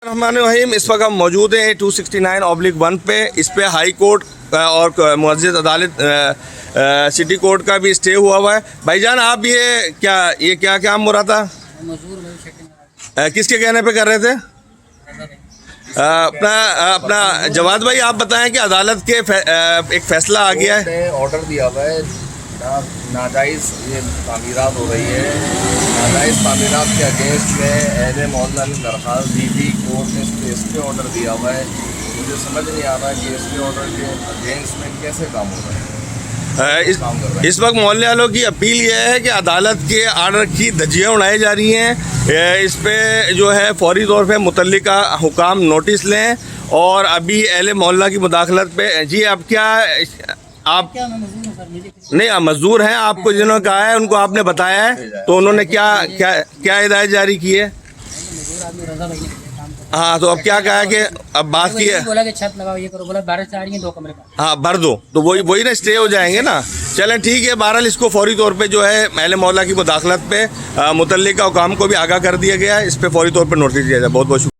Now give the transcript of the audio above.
रहमान रहीम। इस वक्त हम मौजूद हैं 269/1 पे। इस पे हाई कोर्ट और मुअज़्ज़ज़ अदालत सिटी कोर्ट का भी स्टे हुआ है। भाईजान, आप ये क्या काम हो रहा था? किसके कहने पे कर रहे थे? अपना जवाद भाई, आप बताएं कि अदालत के एक फैसला आ गया है, ऑर्डर दिया हुआ है, नाजायज़ ये तामीरात हो रही है। नाजायज़ तामीरात के अगेंस्ट में अहले मोहल्ला ने दरख्वास्त दी थी, कोर्ट ने इस पे ऑर्डर दिया हुआ है। मुझे समझ नहीं आ रहा कि इस पे ऑर्डर के अगेंस्ट में कैसे काम हो रहा है। इस वक्त मोहल्ले वालों की अपील ये है कि अदालत के आर्डर की धज्जियाँ उड़ाई जा रही हैं। इस पे जो है फौरी तौर पे मुतल्लिका हुकाम नोटिस लें और अभी अहले मोहल्ला की मुदाखलत पे। जी, आप नहीं, आप मजदूर हैं, आपको जिन्होंने कहा है उनको आपने बताया है, तो उन्होंने क्या हिदायत जारी की है? हाँ, तो अब क्या कहा है कि अब बात की है, बोला कि छत लगाओ, ये करो, बोला बारिश आ रही है 2 कमरे का। हाँ, भर दो, तो वही ना स्टे हो जाएंगे ना। चलें, ठीक है। बहरहाल इसको फौरी तौर पे जो है अहले मोहल्ला की मुदाखलत पे मुतल्लिका हुकाम को भी आगाह कर दिया गया है। इस पे फौरी तौर पे नोटिस दिया जाए। बहुत बहुत शुक्रिया।